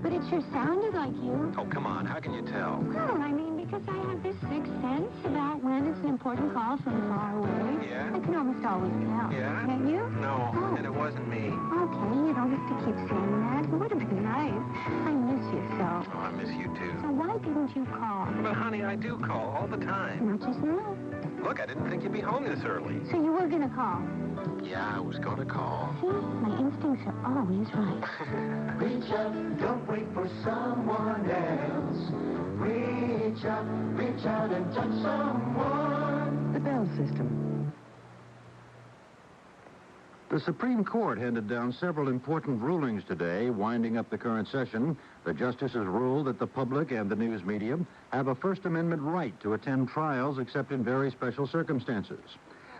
but it sure sounded like you. Oh, come on. How can you tell? Well, I mean, because I have this sixth sense about when it's an important call from far away. Yeah? I can almost always tell. Yeah? Can't you? No, Oh. and it wasn't me. Okay, you don't have to keep saying that. It would have been nice. I miss you so. Oh, I miss you, too. So why didn't you call? But, honey, I do call all the time. Not just now. Look, I didn't think you'd be home this early. So you were going to call? Yeah, I was going to call. See, my instincts are always right. Reach up, don't wait for someone else. Reach out and touch someone. The Bell System. The Supreme Court handed down several important rulings today, winding up the current session. The justices ruled that the public and the news media have a First Amendment right to attend trials except in very special circumstances.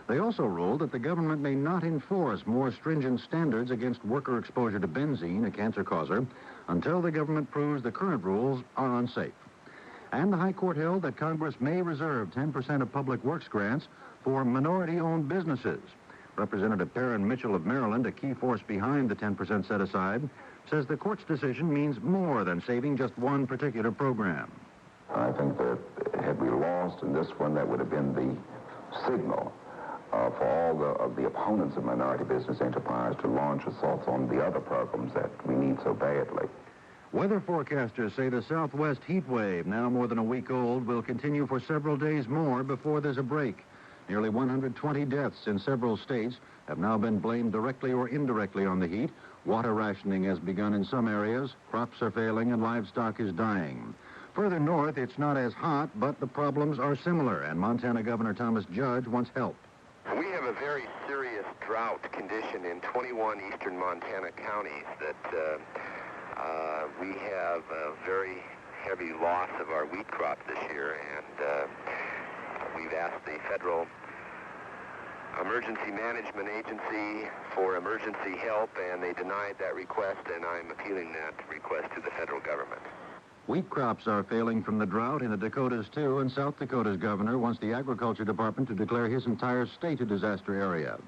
They also ruled that the government may not enforce more stringent standards against worker exposure to benzene, a cancer causer, until the government proves the current rules are unsafe. And the High Court held that Congress may reserve 10% of public works grants for minority-owned businesses. Representative Perrin Mitchell of Maryland, a key force behind the 10% set-aside, says the court's decision means more than saving just one particular program. I think that had we lost in this one, that would have been the signal for all of the opponents of minority business enterprise to launch assaults on the other programs that we need so badly. Weather forecasters say the southwest heat wave, now more than a week old, will continue for several days more before there's a break. Nearly 120 deaths in several states have now been blamed directly or indirectly on the heat. Water rationing has begun in some areas, crops are failing, and livestock is dying. Further north, it's not as hot, but the problems are similar, and Montana Governor Thomas Judge wants help. We have a very serious drought condition in 21 eastern Montana counties that we have a very heavy loss of our wheat crop this year, and we've asked the Federal Emergency Management Agency for emergency help, and they denied that request, and I'm appealing that request to the federal government. Wheat crops are failing from the drought in the Dakotas, too, and South Dakota's governor wants the Agriculture Department to declare his entire state a disaster area.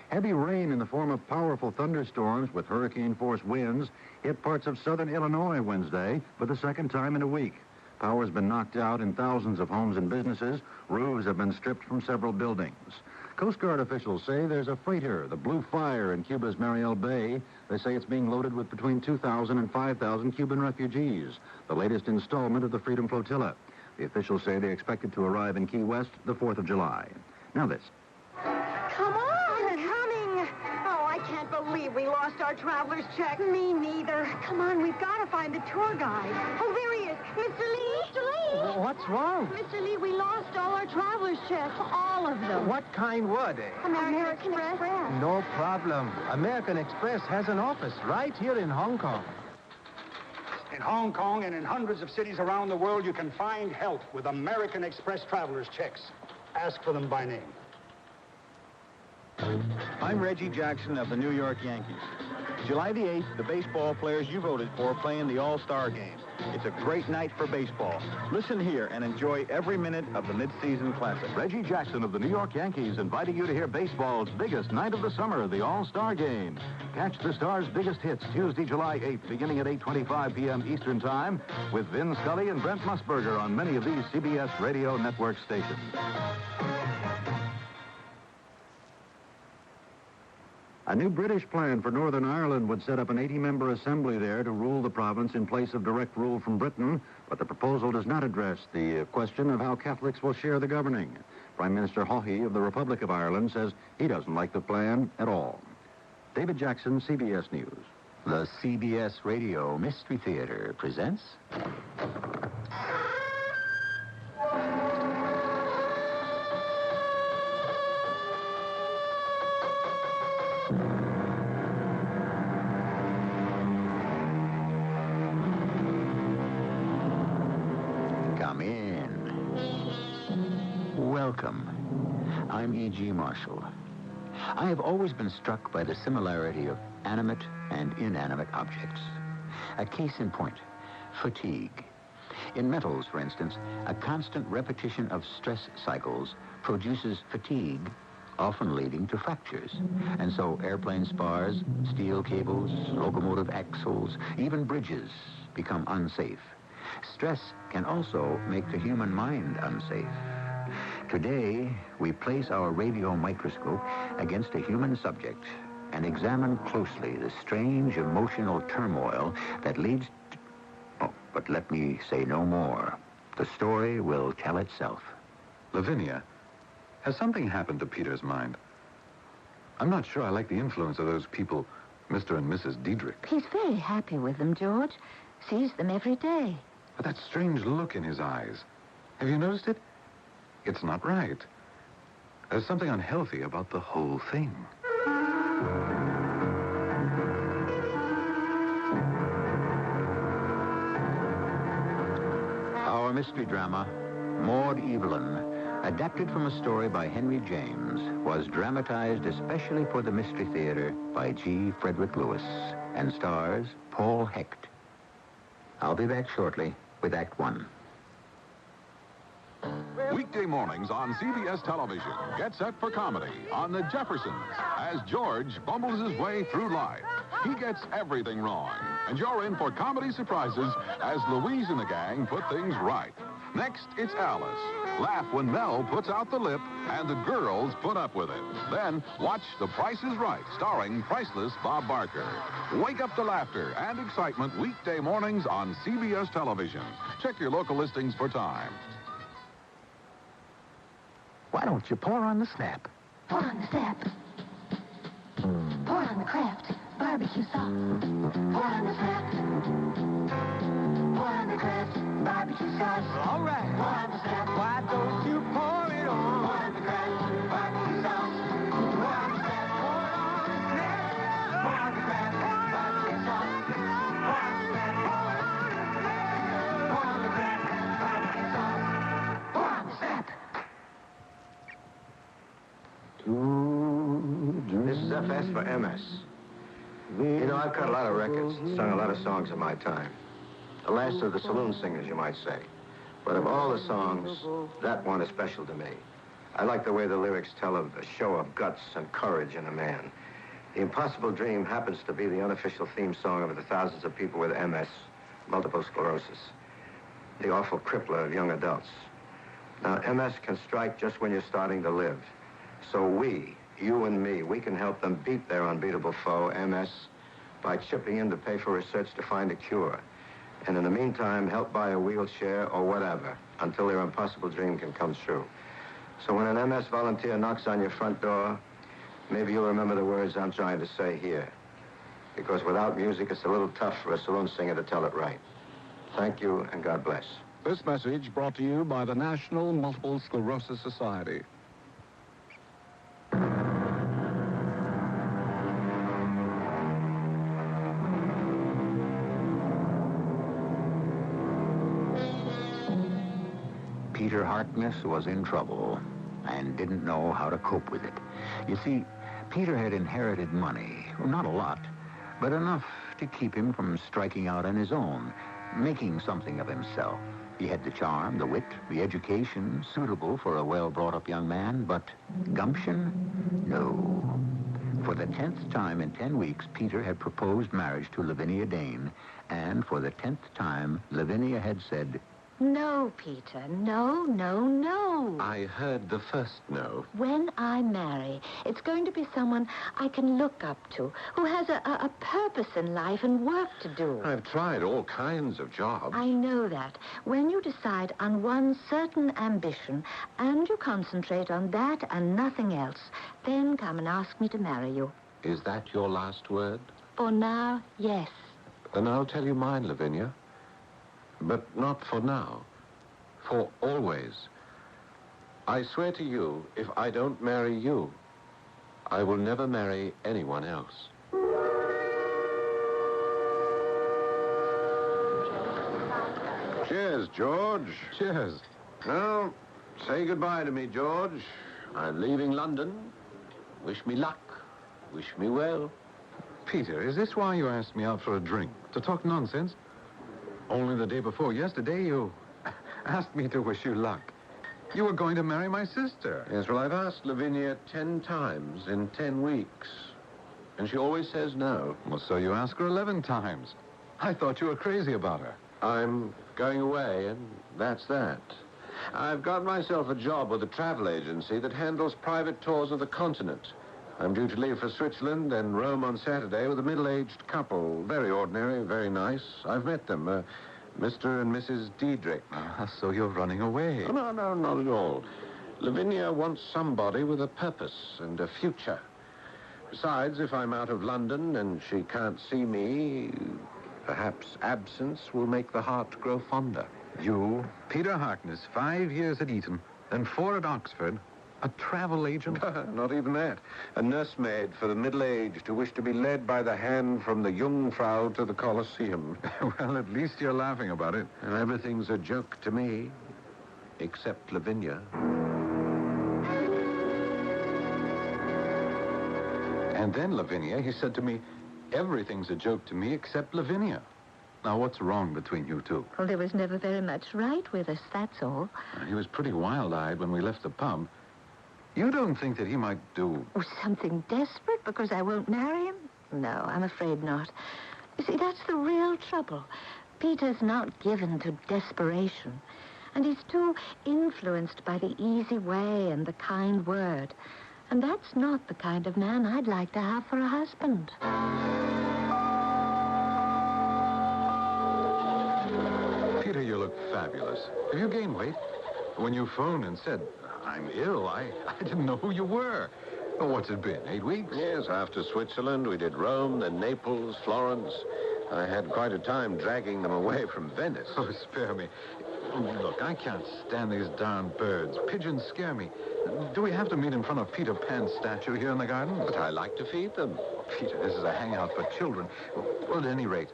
Heavy rain in the form of powerful thunderstorms with hurricane-force winds hit parts of southern Illinois Wednesday for the second time in a week. Power's been knocked out in thousands of homes and businesses. Roofs have been stripped from several buildings. Coast Guard officials say there's a freighter, the Blue Fire, in Cuba's Mariel Bay. They say it's being loaded with between 2,000 and 5,000 Cuban refugees, the latest installment of the Freedom Flotilla. The officials say they expect it to arrive in Key West the 4th of July. Now this. Come on! Coming! Oh, I can't believe we lost our traveler's check. Me neither. Come on, we've got to find the tour guide. Oh, there he is. Mr. Lee! Mr. Lee! What's wrong? Mr. Lee, we lost all our traveler's checks. All of them. What kind would? American Express. No problem. American Express has an office right here in Hong Kong. In Hong Kong and in hundreds of cities around the world, you can find help with American Express traveler's checks. Ask for them by name. I'm Reggie Jackson of the New York Yankees. July the 8th, the baseball players you voted for play in the All-Star Game. It's a great night for baseball. Listen here and enjoy every minute of the mid-season classic. Reggie Jackson of the New York Yankees inviting you to hear baseball's biggest night of the summer, the All-Star Game. Catch the Stars' biggest hits Tuesday, July 8th, beginning at 8:25 p.m. Eastern Time, with Vin Scully and Brent Musburger on many of these CBS radio network stations. A new British plan for Northern Ireland would set up an 80-member assembly there to rule the province in place of direct rule from Britain, but the proposal does not address the question of how Catholics will share the governing. Prime Minister Haughey of the Republic of Ireland says he doesn't like the plan at all. David Jackson, CBS News. The CBS Radio Mystery Theater presents... Come in. Welcome. I'm E.G. Marshall. I have always been struck by the similarity of animate and inanimate objects. A case in point, fatigue. In metals, for instance, a constant repetition of stress cycles produces fatigue, often leading to fractures. And so airplane spars, steel cables, locomotive axles, even bridges become unsafe. Stress can also make the human mind unsafe. Today, we place our radio microscope against a human subject and examine closely the strange emotional turmoil that leads to... Oh, but let me say no more. The story will tell itself. Lavinia, has something happened to Peter's mind? I'm not sure I like the influence of those people, Mr. and Mrs. Diedrich. He's very happy with them, George. Sees them every day. But that strange look in his eyes, have you noticed it? It's not right. There's something unhealthy about the whole thing. Our mystery drama, Maud-Evelyn, adapted from a story by Henry James, was dramatized especially for the Mystery Theater by G. Frederick Lewis and stars Paul Hecht. I'll be back shortly with Act One. Weekday mornings on CBS television. Get set for comedy on The Jeffersons as George bumbles his way through life. He gets everything wrong, and you're in for comedy surprises as Louise and the gang put things right. Next, it's Alice. Laugh when Mel puts out the lip and the girls put up with it. Then, watch The Price is Right, starring priceless Bob Barker. Wake up to laughter and excitement weekday mornings on CBS television. Check your local listings for time. Why don't you pour on the snap? Pour on the snap. Pour on the Kraft barbecue sauce. Pour on the snap. Pour on the Kraft barbecue sauce. All right. Pour on the snap. Why don't you pour it on? Pour on the Kraft barbecue sauce. Pour on the snap. Pour it on the snap. Pour on the Kraft barbecue sauce. Pour on the snap. Pour on the Kraft barbecue sauce. Pour on the snap. This is FS for MS. You know, I've cut a lot of records, sung a lot of songs in my time. The last of the saloon singers, you might say. But of all the songs, that one is special to me. I like the way the lyrics tell of a show of guts and courage in a man. The Impossible Dream happens to be the unofficial theme song of the thousands of people with MS, multiple sclerosis. The awful crippler of young adults. Now, MS can strike just when you're starting to live. So we, you and me, we can help them beat their unbeatable foe, MS, by chipping in to pay for research to find a cure. And in the meantime, help buy a wheelchair or whatever until their impossible dream can come true. So when an MS volunteer knocks on your front door, maybe you'll remember the words I'm trying to say here. Because without music, it's a little tough for a saloon singer to tell it right. Thank you, and God bless. This message brought to you by the National Multiple Sclerosis Society. Peter Harkness was in trouble and didn't know how to cope with it. You see, Peter had inherited money. Well, not a lot, but enough to keep him from striking out on his own, making something of himself. He had the charm, the wit, the education suitable for a well-brought-up young man, but gumption? No. For the 10th time in 10 weeks, Peter had proposed marriage to Lavinia Dane, and for the 10th time, Lavinia had said, No, Peter. No, no, no. I heard the first no. When I marry, it's going to be someone I can look up to, who has a purpose in life and work to do. I've tried all kinds of jobs. I know that. When you decide on one certain ambition, and you concentrate on that and nothing else, then come and ask me to marry you. Is that your last word? For now, yes. Then I'll tell you mine, Lavinia. But not for now. For always. I swear to you, if I don't marry you, I will never marry anyone else. Cheers, George. Cheers. Now, say goodbye to me, George. I'm leaving London. Wish me luck. Wish me well. Peter, is this why you asked me out for a drink? To talk nonsense? Only the day before yesterday, you asked me to wish you luck. You were going to marry my sister. Yes, well, I've asked Lavinia 10 times in 10 weeks. And she always says no. Well, so you ask her 11 times. I thought you were crazy about her. I'm going away, and that's that. I've got myself a job with a travel agency that handles private tours of the continent. I'm due to leave for Switzerland and Rome on Saturday with a middle-aged couple. Very ordinary, very nice. I've met them, Mr. and Mrs. Diedrich. So you're running away. Oh, no, not at all. Lavinia wants somebody with a purpose and a future. Besides, if I'm out of London and she can't see me, perhaps absence will make the heart grow fonder. You, Peter Harkness, 5 years at Eton, then 4 at Oxford, a travel agent? Not even that. A nursemaid for the middle-aged who wish to be led by the hand from the Jungfrau to the Colosseum. Well, at least you're laughing about it. And everything's a joke to me, except Lavinia. And then, Lavinia, he said to me, everything's a joke to me except Lavinia. Now, what's wrong between you two? Well, there was never very much right with us, that's all. He was pretty wild-eyed when we left the pub. You don't think that he might do... Oh, something desperate because I won't marry him? No, I'm afraid not. You see, that's the real trouble. Peter's not given to desperation. And he's too influenced by the easy way and the kind word. And that's not the kind of man I'd like to have for a husband. Peter, you look fabulous. Have you gained weight? When you phoned and said, I'm ill, I didn't know who you were. Well, what's it been, 8 weeks? Yes, after Switzerland, we did Rome, then Naples, Florence. I had quite a time dragging them away from Venice. Oh, spare me. Look, I can't stand these darn birds. Pigeons scare me. Do we have to meet in front of Peter Pan's statue here in the garden? But I like to feed them. Peter, this is a hangout for children. Well, at any rate,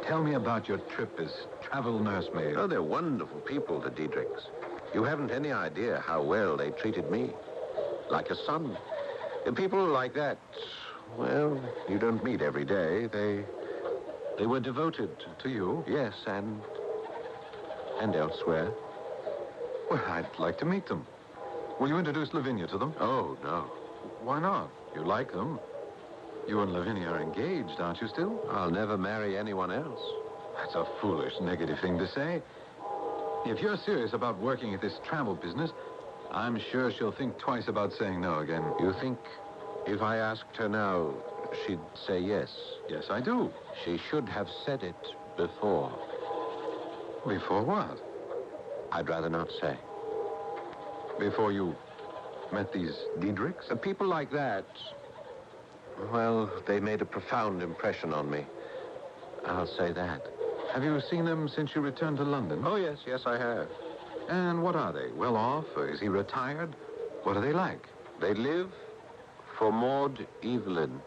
tell me about your trip as travel nursemaid. Oh, they're wonderful people, the Diedrichs. You haven't any idea how well they treated me. Like a son. And people like that, well, you don't meet every day. They were devoted. To you? Yes, and elsewhere. Well, I'd like to meet them. Will you introduce Lavinia to them? Oh, no. Why not? You like them. You and Lavinia are engaged, aren't you still? I'll never marry anyone else. That's a foolish, negative thing to say. If you're serious about working at this travel business, I'm sure she'll think twice about saying no again. You think if I asked her now, she'd say yes? Yes, I do. She should have said it before. Before what? I'd rather not say. Before you met these Diedrichs? People like that, well, they made a profound impression on me. I'll say that. Have you seen them since you returned to London? Oh, yes, I have. And what are they? Well off? Or is he retired? What are they like? They live for Maud-Evelyn.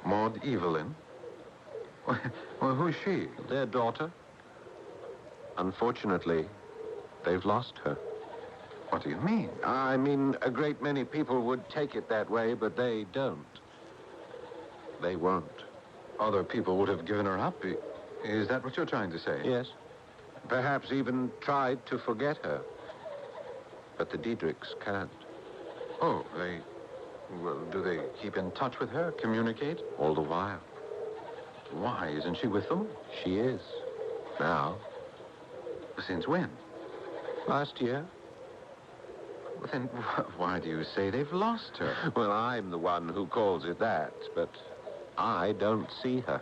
Maud-Evelyn? Well, who's she? Their daughter. Unfortunately, they've lost her. What do you mean? I mean, a great many people would take it that way, but they don't. They won't. Other people would have given her up. Is that what you're trying to say? Yes. Perhaps even tried to forget her. But the Diedrichs can't. Oh, well, do they keep in touch with her, communicate? All the while. Why, isn't she with them? She is. Now. Since when? Last year. Well, then why do you say they've lost her? Well, I'm the one who calls it that, but I don't see her.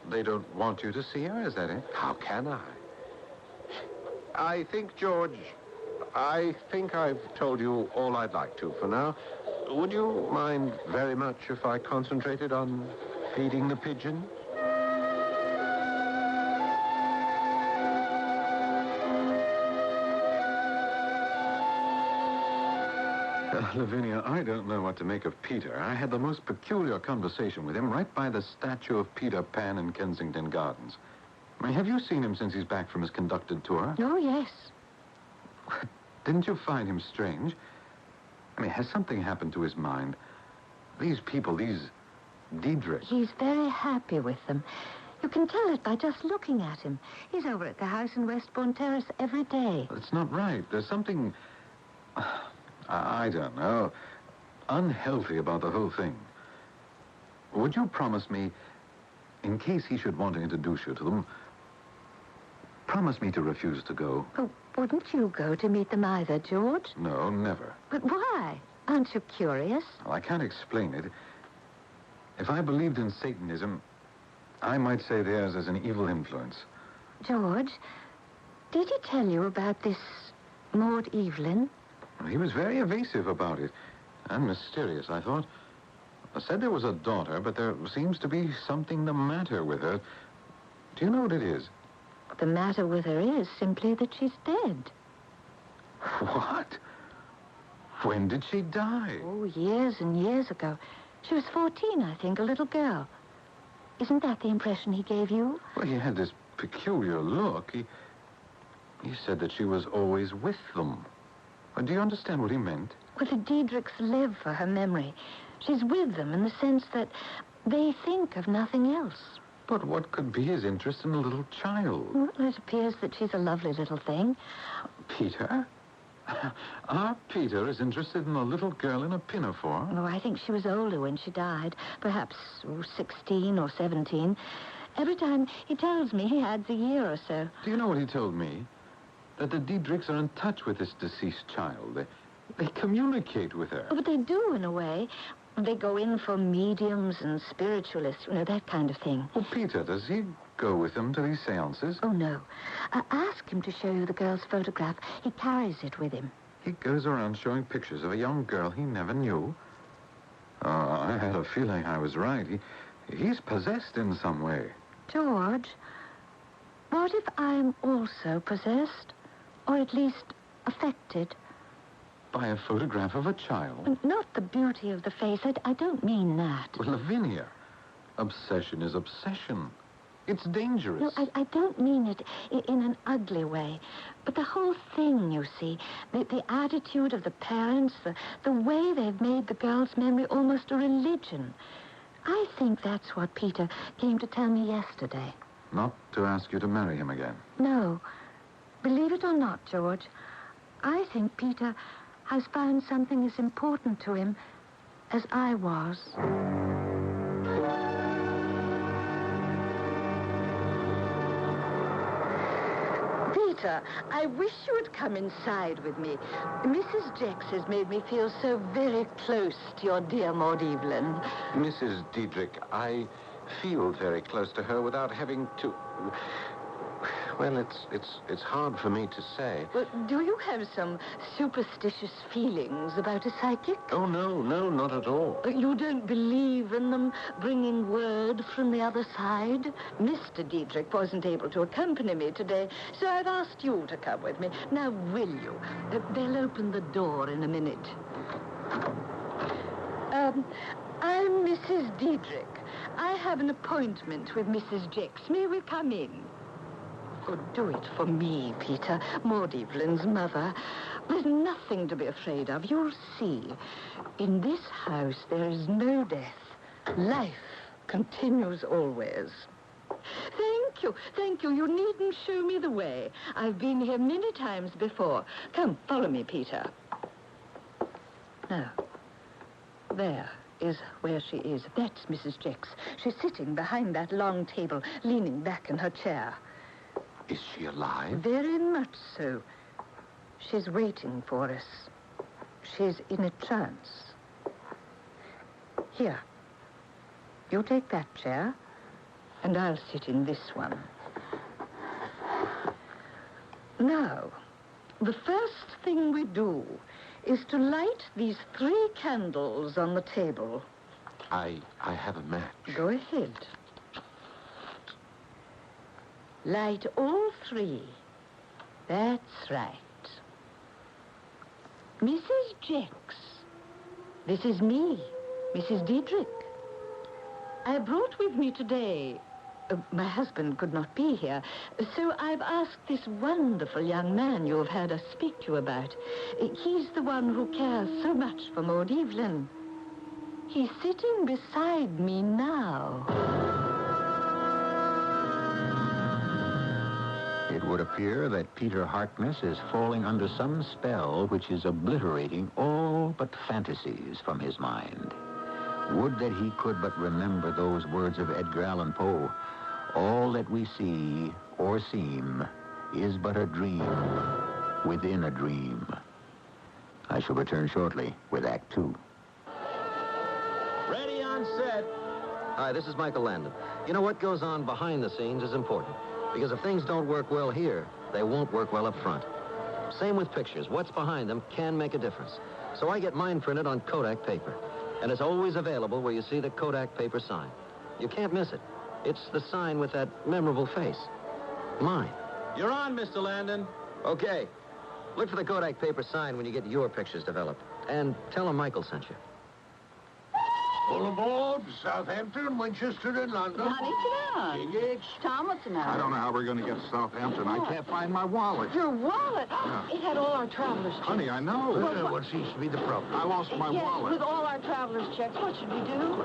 They don't want you to see her, is that it? How can I? I think, George, I've told you all I'd like to for now. Would you mind very much if I concentrated on feeding the pigeon? Lavinia, I don't know what to make of Peter. I had the most peculiar conversation with him right by the statue of Peter Pan in Kensington Gardens. I mean, have you seen him since he's back from his conducted tour? Oh, yes. Didn't you find him strange? I mean, has something happened to his mind? These people, these Diedrichs. He's very happy with them. You can tell it by just looking at him. He's over at the house in Westbourne Terrace every day. That's not right. There's something... I don't know, unhealthy about the whole thing. Would you promise me in case he should want to introduce you to them, promise me to refuse to go. Oh, wouldn't you go to meet them either, George? No, never. But why? Aren't you curious? Well, I can't explain it. If I believed in Satanism, I might say theirs is an evil influence. George, did he tell you about this Maud-Evelyn? Well, he was very evasive about it. And mysterious, I thought. I said there was a daughter, but there seems to be something the matter with her. Do you know what it is? The matter with her is simply that she's dead. What? When did she die? Oh, years and years ago. She was 14, I think, a little girl. Isn't that the impression he gave you? Well, he had this peculiar look. He said that she was always with them. Do you understand what he meant? Well, the Diedrichs live for her memory. She's with them in the sense that they think of nothing else. But what could be his interest in a little child? Well, it appears that she's a lovely little thing. Peter? Our Peter is interested in a little girl in a pinafore? Oh, I think she was older when she died. Perhaps 16 or 17. Every time he tells me, he adds a year or so. Do you know what he told me? That the Diedrichs are in touch with this deceased child. They communicate with her. Oh, but they do, in a way. They go in for mediums and spiritualists, that kind of thing. Well, Peter, does he go with them to these seances? Oh, no. Ask him to show you the girl's photograph. He carries it with him. He goes around showing pictures of a young girl he never knew. I had a feeling I was right. He's possessed in some way. George, what if I'm also possessed? Or at least affected? By a photograph of a child? Not the beauty of the face. I don't mean that. Well, Lavinia, obsession is obsession. It's dangerous. No, I don't mean it in an ugly way. But the whole thing, you see, the attitude of the parents, the way they've made the girl's memory almost a religion. I think that's what Peter came to tell me yesterday. Not to ask you to marry him again? No. Believe it or not, George, I think Peter has found something as important to him as I was. Peter, I wish you would come inside with me. Mrs. Jex has made me feel so very close to your dear Maud-Evelyn. Mrs. Diedrich, I feel very close to her without having to... Well, it's hard for me to say. Well, do you have some superstitious feelings about a psychic? Oh, no, not at all. You don't believe in them bringing word from the other side? Mr. Diedrich wasn't able to accompany me today, so I've asked you to come with me. Now, will you? They'll open the door in a minute. I'm Mrs. Diedrich. I have an appointment with Mrs. Jex. May we come in? Oh, do it for me, Peter. Maud-Evelyn's mother. There's nothing to be afraid of. You'll see. In this house, there is no death. Life continues always. Thank you. You needn't show me the way. I've been here many times before. Come, follow me, Peter. Now, there is where she is. That's Mrs. Jex. She's sitting behind that long table, leaning back in her chair. Is she alive? Very much so. She's waiting for us. She's in a trance. Here. You take that chair, and I'll sit in this one. Now, the first thing we do is to light these 3 candles on the table. I have a match. Go ahead. Light all 3. That's right. Mrs. Jex, this is me, Mrs. Diedrich. I brought with me today... my husband could not be here, so I've asked this wonderful young man you have heard us speak to you about. He's the one who cares so much for Maud-Evelyn. He's sitting beside me now. It would appear that Peter Harkness is falling under some spell which is obliterating all but fantasies from his mind. Would that he could but remember those words of Edgar Allan Poe. All that we see or seem is but a dream within a dream. I shall return shortly with Act 2. Ready on set. Hi, this is Michael Landon. You know, what goes on behind the scenes is important. Because if things don't work well here, they won't work well up front. Same with pictures. What's behind them can make a difference. So I get mine printed on Kodak paper. And it's always available where you see the Kodak paper sign. You can't miss it. It's the sign with that memorable face. Mine. You're on, Mr. Landon. Okay. Look for the Kodak paper sign when you get your pictures developed. And tell them Michael sent you. Full aboard, Southampton, Winchester, and London. Honey, sit down. Tickets. Tom, what's the matter? I don't know how we're going to get to Southampton. I can't find my wallet. Your wallet? Yeah. It had all our traveler's checks. Honey, I know. What seems to be the problem? I lost my Yes, wallet. with all our traveler's checks. What should we do?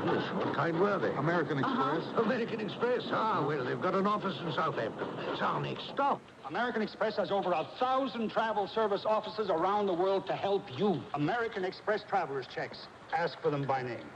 What kind were they? American Express. American Express. Ah, well, they've got an office in Southampton. It's our next stop. American Express has over 1,000 travel service offices around the world to help you. American Express traveler's checks. Ask for them by name.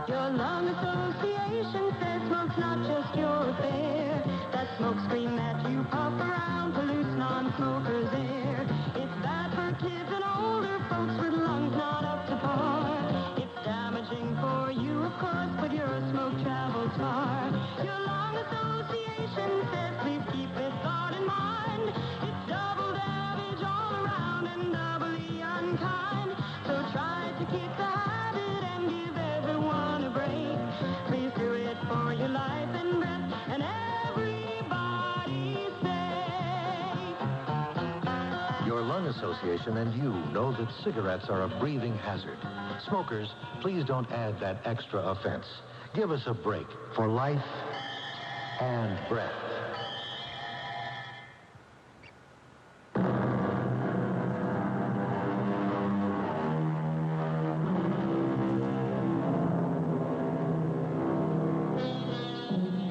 Your lung association says smoke's not just your affair. That smoke screen that you puff around to loose non-smokers' air. It's bad for kids and older folks with lungs not up to par. It's damaging for you, of course, but your smoke travels far. Your lung association says please keep this thought in mind. It's double damage all around and doubly unkind. So try to kick the habit and give everyone a break. Please do it for your life and breath and everybody's sake. Your lung association and you know that cigarettes are a breathing hazard. Smokers, please don't add that extra offense. Give us a break for life and breath.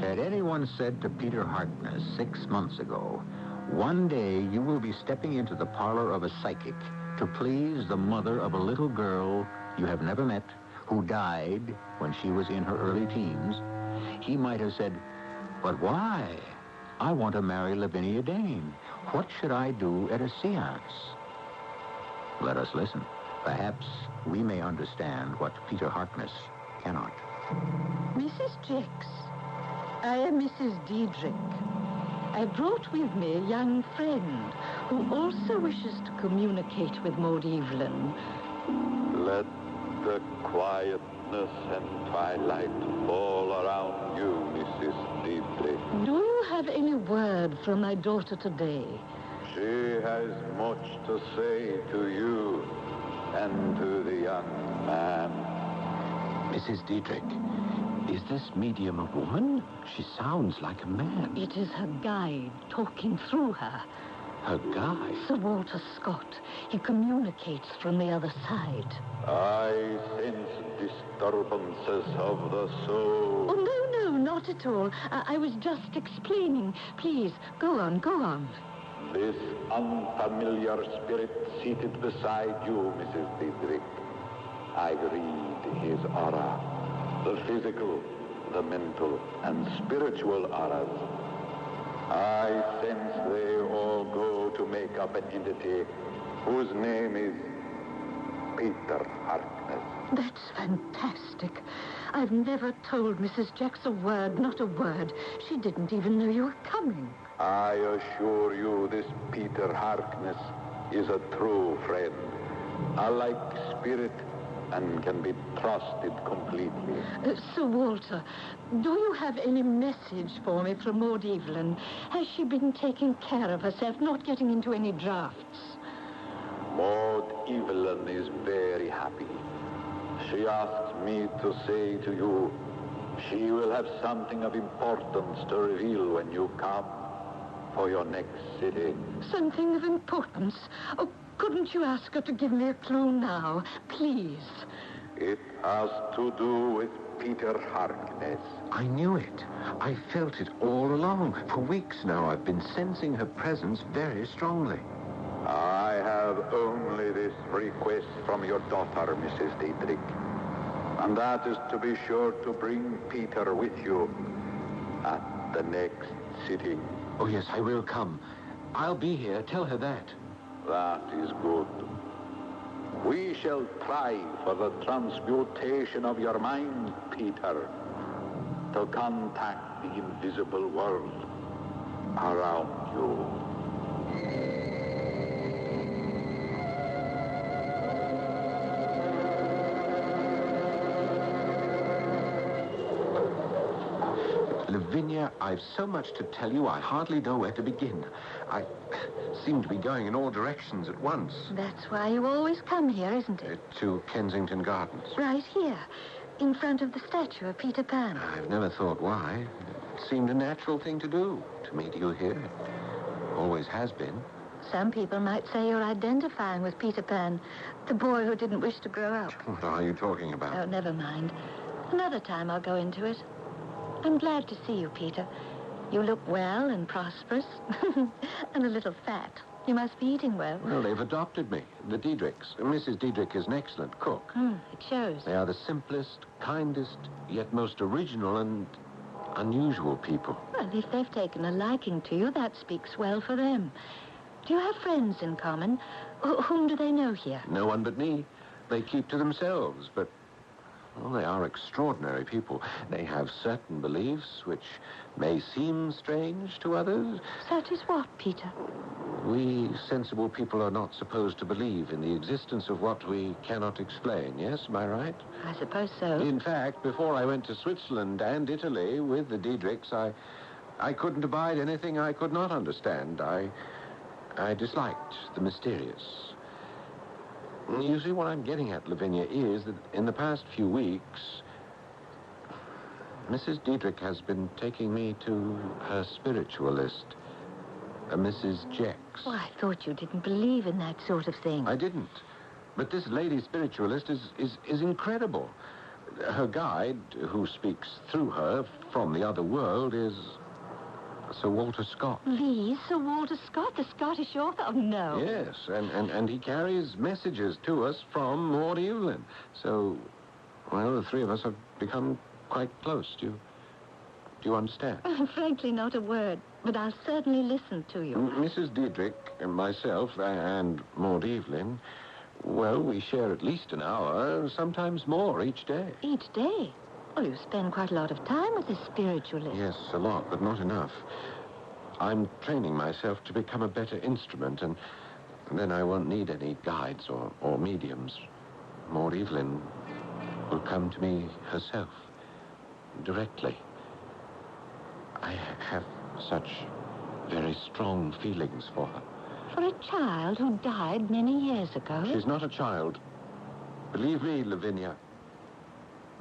Had anyone said to Peter Harkness 6 months ago, one day you will be stepping into the parlor of a psychic to please the mother of a little girl you have never met who died when she was in her early teens, he might have said, but why? I want to marry Lavinia Dane. What should I do at a seance? Let us listen. Perhaps we may understand what Peter Harkness cannot. Mrs. Jacks, I am Mrs. Diedrich. I brought with me a young friend who also wishes to communicate with Maud-Evelyn. Let the quietness and twilight fall around you, Mrs. Diedrich. Do you have any word from my daughter today? She has much to say to you and to the young man. Mrs. Diedrich, is this medium a woman? She sounds like a man. It is her guide talking through her. Her guide? Sir Walter Scott. He communicates from the other side. I sense disturbances of the soul. Oh, no, not at all. I was just explaining. Please, go on, go on. This unfamiliar spirit seated beside you, Mrs. Diedrich. I read his aura. The physical, the mental, and spiritual auras. I sense they all go to make up an entity whose name is Peter Harkness. That's fantastic. I've never told Mrs. Jacks a word, not a word. She didn't even know you were coming. I assure you this Peter Harkness is a true friend, a like spirit, and can be trusted completely. Sir Walter, do you have any message for me from Maud-Evelyn? Has she been taking care of herself, not getting into any drafts? Maud-Evelyn is very happy. She asked me to say to you, she will have something of importance to reveal when you come for your next city. Something of importance? Oh, couldn't you ask her to give me a clue now, please? It has to do with Peter Harkness. I knew it. I felt it all along. For weeks now, I've been sensing her presence very strongly. I have only this request from your daughter, Mrs. Diedrich. And that is to be sure to bring Peter with you at the next sitting. Oh, yes, I will come. I'll be here. Tell her that. That is good. We shall try for the transmutation of your mind, Peter, to contact the invisible world around you. Lavinia, I've so much to tell you, I hardly know where to begin. I seem to be going in all directions at once. That's why you always come here, isn't it? To Kensington Gardens. Right here, in front of the statue of Peter Pan. I've never thought why. It seemed a natural thing to do, to meet you here. It always has been. Some people might say you're identifying with Peter Pan, the boy who didn't wish to grow up. What are you talking about? Oh, never mind. Another time I'll go into it. I'm glad to see you, Peter. You look well and prosperous, and a little fat. You must be eating well. Well, they've adopted me, the Diedrichs. Mrs. Diedrich is an excellent cook. It shows. They are the simplest, kindest, yet most original and unusual people. Well, if they've taken a liking to you, that speaks well for them. Do you have friends in common? Whom do they know here? No one but me. They keep to themselves, but... well, they are extraordinary people. They have certain beliefs which may seem strange to others. Such as what, Peter? We sensible people are not supposed to believe in the existence of what we cannot explain, yes? Am I right? I suppose so. In fact, before I went to Switzerland and Italy with the Diedrichs, I couldn't abide anything I could not understand. I disliked the mysterious. You see, what I'm getting at, Lavinia, is that in the past few weeks, Mrs. Diedrich has been taking me to her spiritualist, Mrs. Jex. Oh, I thought you didn't believe in that sort of thing. I didn't. But this lady spiritualist is incredible. Her guide, who speaks through her from the other world, is Sir Walter Scott. The Sir Walter Scott, the Scottish author? Oh, no. Yes, and he carries messages to us from Maud-Evelyn. So, well, the three of us have become quite close. Do you understand? Frankly, not a word, but I'll certainly listen to you. Mrs. Diedrich and myself and Maud-Evelyn, well, we share at least an hour, sometimes more each day. Each day? Well, you spend quite a lot of time with this spiritualist. Yes, a lot, but not enough. I'm training myself to become a better instrument, and then I won't need any guides or mediums. Maud-Evelyn will come to me herself, directly. I have such very strong feelings for her. For a child who died many years ago? She's not a child. Believe me, Lavinia,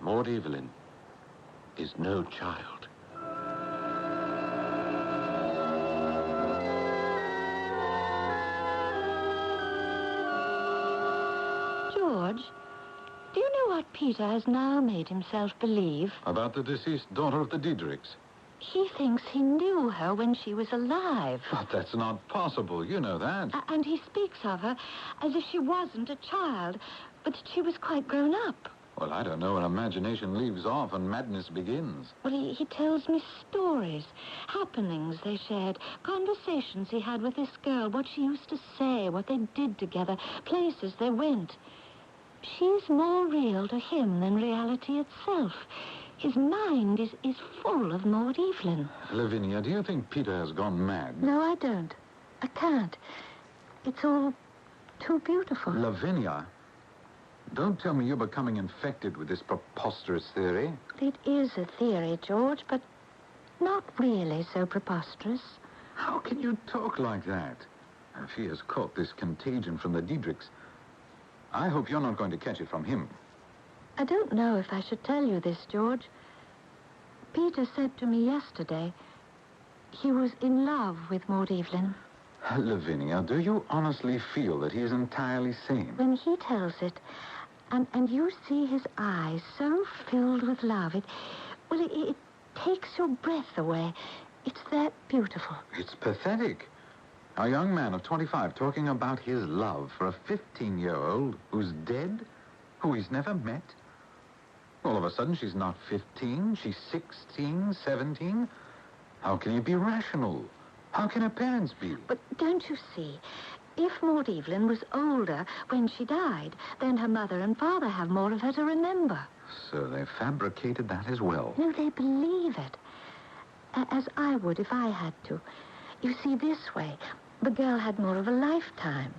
Maud-Evelyn is no child. George, do you know what Peter has now made himself believe? About the deceased daughter of the Diedrichs. He thinks he knew her when she was alive. But that's not possible. You know that. And he speaks of her as if she wasn't a child, but that she was quite grown up. Well, I don't know when imagination leaves off and madness begins. Well, he tells me stories, happenings they shared, conversations he had with this girl, what she used to say, what they did together, places they went. She's more real to him than reality itself. His mind is full of Maud-Evelyn. Lavinia, do you think Peter has gone mad? No, I don't. I can't. It's all too beautiful. Lavinia, don't tell me you're becoming infected with this preposterous theory. It is a theory, George, but not really so preposterous. How can you talk like that? If he has caught this contagion from the Diedrichs, I hope you're not going to catch it from him. I don't know if I should tell you this, George. Peter said to me yesterday he was in love with Maud-Evelyn. Lavinia, do you honestly feel that he is entirely sane? When he tells it, And you see his eyes so filled with love. It takes your breath away. It's that beautiful. It's pathetic. A young man of 25 talking about his love for a 15-year-old who's dead, who he's never met. All of a sudden, she's not 15, she's 16, 17. How can you be rational? How can her parents be? But don't you see, if Maud-Evelyn was older when she died, then her mother and father have more of her to remember. So they fabricated that as well. No, they believe it. As I would if I had to. You see, this way, the girl had more of a lifetime.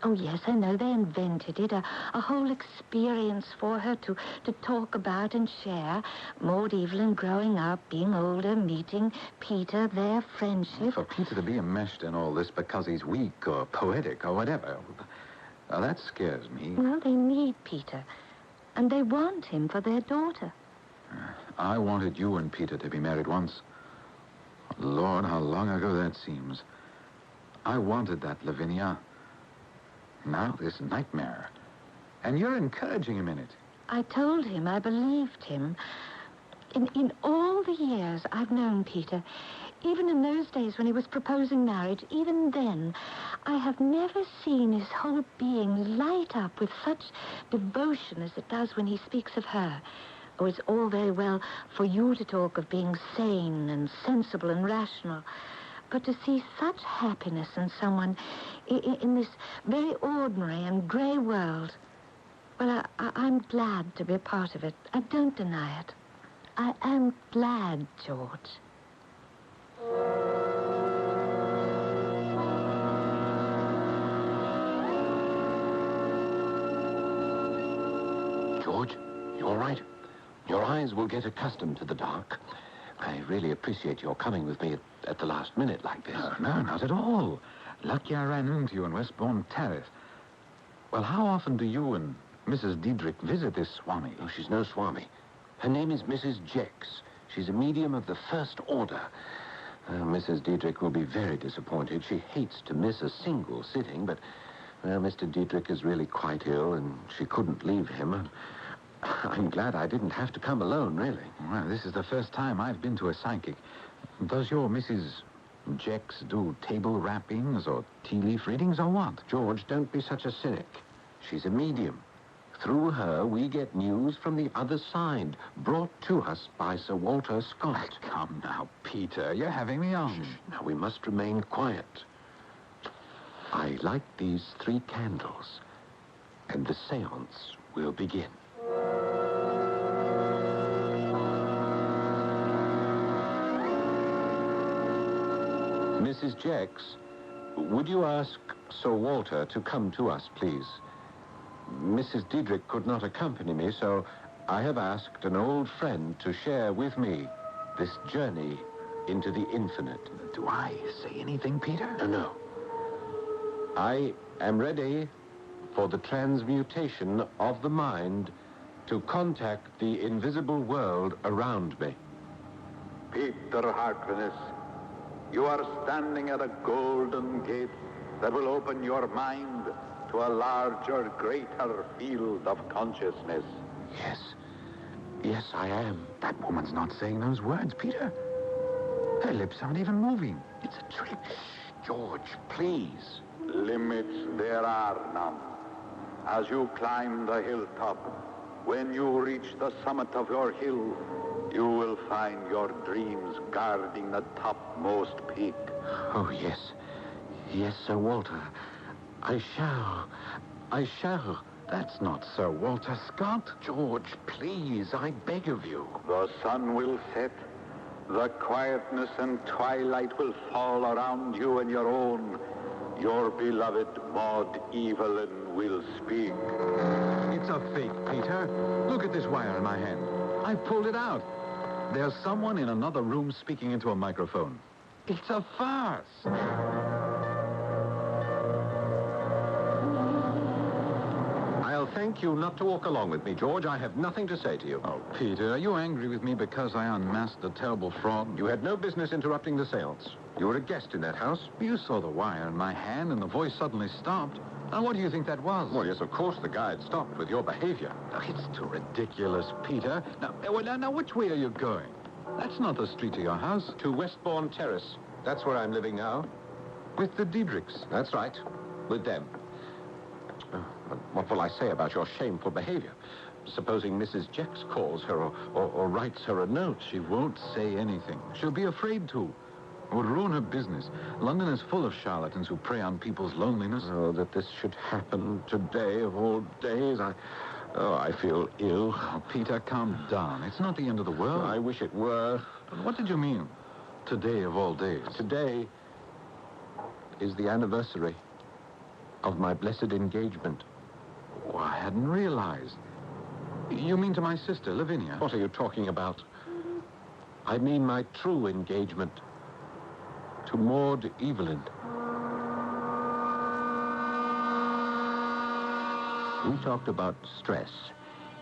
Oh, yes, I know they invented it, a whole experience for her to talk about and share. Maud-Evelyn growing up, being older, meeting Peter, their friendship. For Peter to be enmeshed in all this because he's weak or poetic or whatever, that scares me. Well, they need Peter, and they want him for their daughter. I wanted you and Peter to be married once. Lord, how long ago that seems. I wanted that, Lavinia. Now this nightmare. And you're encouraging him in it. I told him I believed him. In all the years I've known Peter, even in those days when he was proposing marriage, even then, I have never seen his whole being light up with such devotion as it does when he speaks of her. Oh, it's all very well for you to talk of being sane and sensible and rational. But to see such happiness in someone in this very ordinary and grey world, well, I'm glad to be a part of it. I don't deny it. I am glad, George. George, you all right? Your eyes will get accustomed to the dark. I really appreciate your coming with me at the last minute like this. No, not at all. Lucky I ran into you in Westbourne Terrace. Well, how often do you and Mrs. Diedrich visit this Swami? Oh, she's no Swami. Her name is Mrs. Jex. She's a medium of the first order. Mrs. Diedrich will be very disappointed. She hates to miss a single sitting, but, well, Mr. Diedrich is really quite ill, and she couldn't leave him. I'm glad I didn't have to come alone, really. Well, this is the first time I've been to a psychic. Does your Mrs. Jex do table rappings or tea leaf readings or what? George, don't be such a cynic. She's a medium. Through her, we get news from the other side, brought to us by Sir Walter Scott. Come now, Peter, you're having me on. Shh. Now, we must remain quiet. I light these 3 candles, and the séance will begin. Mrs. Jex, would you ask Sir Walter to come to us, please? Mrs. Diedrich could not accompany me, so I have asked an old friend to share with me this journey into the infinite. Do I say anything, Peter? No. I am ready for the transmutation of the mind to contact the invisible world around me. Peter Harkness, you are standing at a golden gate that will open your mind to a larger, greater field of consciousness. Yes. Yes, I am. That woman's not saying those words, Peter. Her lips aren't even moving. It's a trick. Shh, George, please. Limits there are none. As you climb the hilltop, when you reach the summit of your hill, you will find your dreams guarding the topmost peak. Oh, yes. Yes, Sir Walter. I shall. That's not Sir Walter Scott. George, please, I beg of you. The sun will set. The quietness and twilight will fall around you and your own. Your beloved Maud-Evelyn will speak. It's a fake, Peter. Look at this wire in my hand. I pulled it out. There's someone in another room speaking into a microphone. It's a farce. I'll thank thank you not to walk along with me, George. I have nothing to say to you. Oh, Peter, are you angry with me because I unmasked the terrible fraud? You had no business interrupting the seance. You were a guest in that house. You saw the wire in my hand and the voice suddenly stopped. Now, what do you think that was? Well, yes, of course, the guide stopped with your behavior. Oh, it's too ridiculous, Peter. Now, which way are you going? That's not the street to your house. To Westbourne Terrace. That's where I'm living now. With the Diedrichs? That's right. With them. What will I say about your shameful behavior? Supposing Mrs. Jex calls her or writes her a note. She won't say anything. She'll be afraid to. It would ruin her business. London is full of charlatans who prey on people's loneliness. Oh, that this should happen today of all days. I feel ill. Oh, Peter, calm down. It's not the end of the world. I wish it were. But what did you mean? Today of all days. Today is the anniversary of my blessed engagement. Oh, I hadn't realized. You mean to my sister, Lavinia? What are you talking about? I mean my true engagement to Maud-Evelyn. We talked about stress,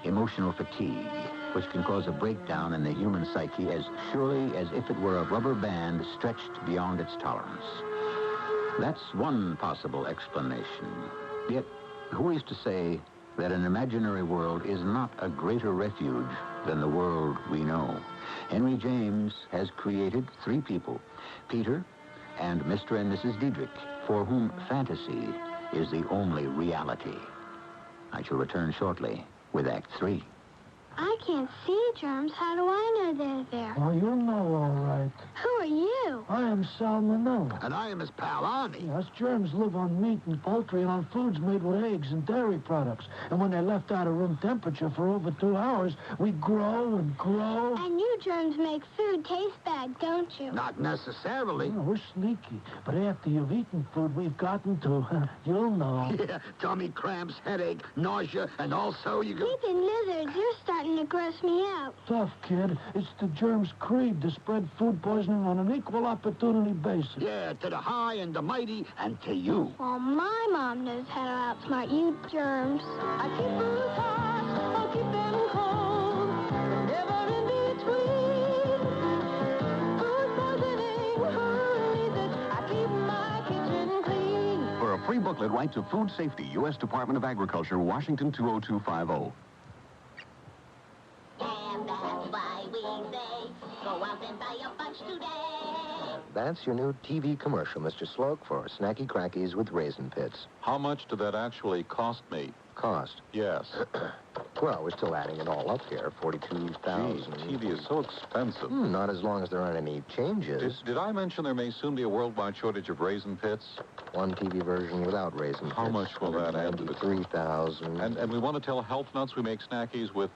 emotional fatigue, which can cause a breakdown in the human psyche as surely as if it were a rubber band stretched beyond its tolerance. That's one possible explanation. Yet, who is to say that an imaginary world is not a greater refuge than the world we know? Henry James has created three people, Peter and Mr. and Mrs. Diedrich, for whom fantasy is the only reality. I shall return shortly with Act 3. I can't see germs. How do I know they're there? Oh, you'll know all right. Who are you? I am salmonella. And I am his pal, Arnie. Us germs live on meat and poultry and on foods made with eggs and dairy products. And when they're left out of room temperature for over 2 hours, we grow and grow. And you germs make food taste bad, don't you? Not necessarily. No, we're sneaky. But after you've eaten food we've gotten to, you'll know. Yeah, tummy cramps, headache, nausea, and also you go... Sleeping lizards, you're starting to gross me out. Tough, kid. It's the germ's creed to spread food poisoning on an equal opportunity basis. Yeah, to the high and the mighty and to you. Well, my mom knows how to outsmart you germs. I keep food hot, I'll keep them cold, never in between. Food poisoning, who needs it? I keep my kitchen clean. For a free booklet, write to Food Safety, U.S. Department of Agriculture, Washington 20250. Go out and buy a bunch today. That's your new TV commercial, Mr. Sloak, for Snacky Crackies with Raisin Pits. How much did that actually cost me? Cost? Yes. Well, we're still adding it all up here. $42,000. TV is so expensive. Not as long as there aren't any changes. Did I mention there may soon be a worldwide shortage of Raisin Pits? One TV version without Raisin Pits. How much will that add to the... $3,000. And we want to tell Health Nuts we make snackies with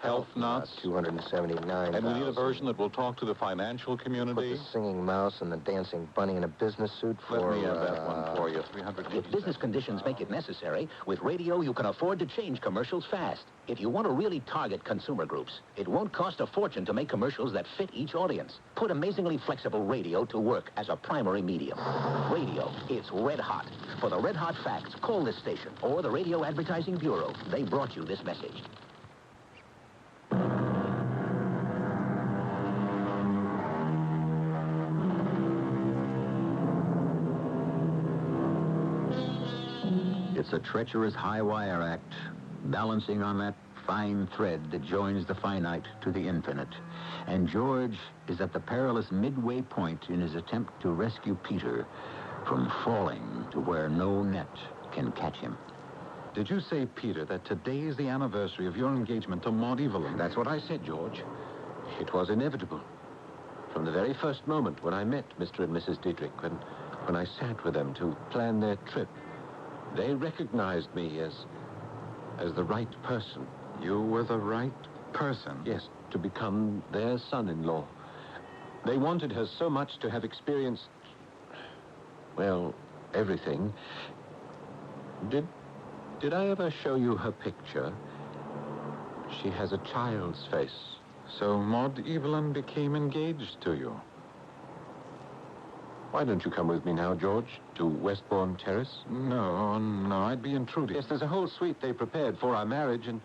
Health Nuts. $279,000. And we need a version that will talk to the financial community. Put the singing mouse and the dancing bunny in a business suit for... Let me have that one for you. $380. If business conditions make it necessary, with radio you can afford to change commercials fast. If you want to really target consumer groups, it won't cost a fortune to make commercials that fit each audience. Put amazingly flexible radio to work as a primary medium. Radio, it's red hot. For the red hot facts, call this station or the Radio Advertising Bureau. They brought you this message. It's a treacherous high wire act, balancing on that fine thread that joins the finite to the infinite. And George is at the perilous midway point in his attempt to rescue Peter from falling to where no net can catch him. Did you say, Peter, that today is the anniversary of your engagement to Maud-Evelyn? That's what I said, George. It was inevitable. From the very first moment when I met Mr. and Mrs. Diedrich, when I sat with them to plan their trip, they recognized me as the right person. You were the right person? Yes, to become their son-in-law. They wanted her so much to have experienced, well, everything. Did I ever show you her picture? She has a child's face. So Maud-Evelyn became engaged to you? Why don't you come with me now, George, to Westbourne Terrace? No, I'd be intruding. Yes, there's a whole suite they prepared for our marriage, and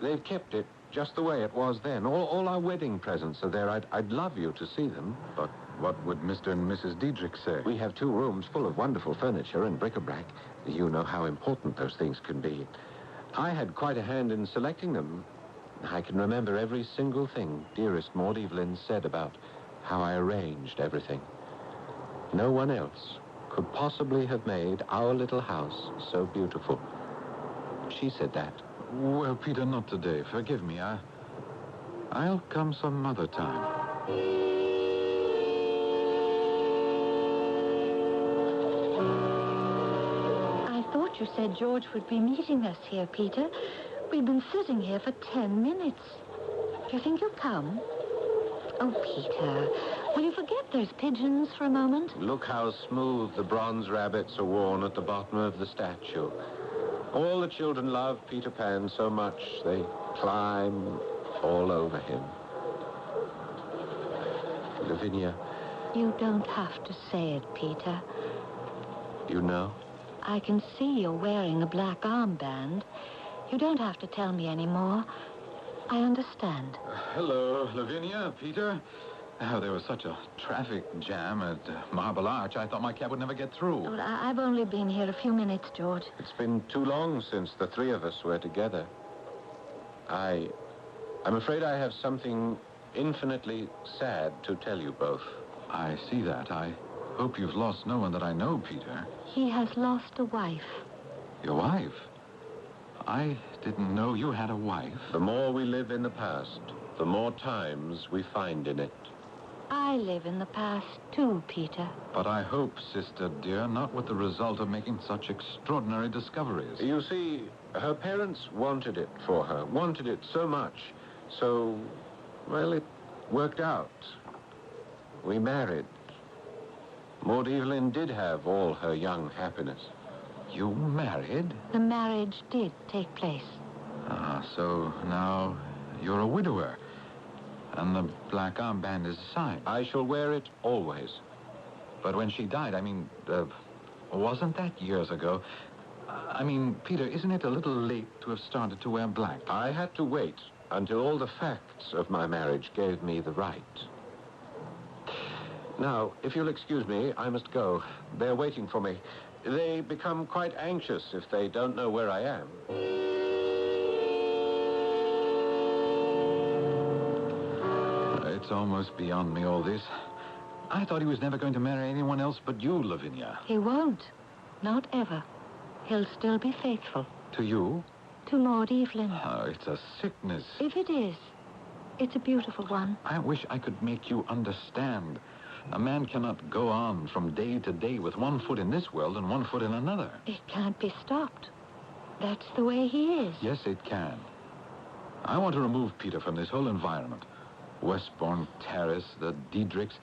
they've kept it just the way it was then. All our wedding presents are there. I'd love you to see them. But what would Mr. and Mrs. Diedrich say? We have 2 rooms full of wonderful furniture and bric-a-brac. You know how important those things can be. I had quite a hand in selecting them. I can remember every single thing dearest Maud-Evelyn said about how I arranged everything. No one else could possibly have made our little house so beautiful. She said that. Well, Peter, not today. Forgive me. I'll come some other time. I thought you said George would be meeting us here, Peter. We've been sitting here for 10 minutes. Do you think he'll come? Oh, Peter, will you forget those pigeons for a moment? Look how smooth the bronze rabbits are worn at the bottom of the statue. All the children love Peter Pan so much, they climb all over him. Lavinia. You don't have to say it, Peter. You know? I can see you're wearing a black armband. You don't have to tell me anymore. I understand. Hello, Lavinia, Peter. Oh, there was such a traffic jam at Marble Arch. I thought my cab would never get through. Oh, I've only been here a few minutes, George. It's been too long since the 3 of us were together. I'm afraid I have something infinitely sad to tell you both. I see that. I hope you've lost no one that I know, Peter. He has lost a wife. Your wife? I didn't know you had a wife. The more we live in the past, the more times we find in it. I live in the past, too, Peter. But I hope, sister dear, not with the result of making such extraordinary discoveries. You see, her parents wanted it for her, wanted it so much. So, well, it worked out. We married. Maud-Evelyn did have all her young happiness. You married? The marriage did take place. Ah, so now you're a widower. And the black armband is a sign. I shall wear it always. But when she died, wasn't that years ago? Peter, isn't it a little late to have started to wear black? I had to wait until all the facts of my marriage gave me the right. Now, if you'll excuse me, I must go. They're waiting for me. They become quite anxious if they don't know where I am. It's almost beyond me, all this. I thought he was never going to marry anyone else but you, Lavinia. He won't. Not ever. He'll still be faithful. To you? To Maud-Evelyn. Oh, it's a sickness. If it is, it's a beautiful one. I wish I could make you understand. A man cannot go on from day to day with one foot in this world and one foot in another. It can't be stopped. That's the way he is. Yes, it can. I want to remove Peter from this whole environment. Westbourne Terrace, the Diedrichs.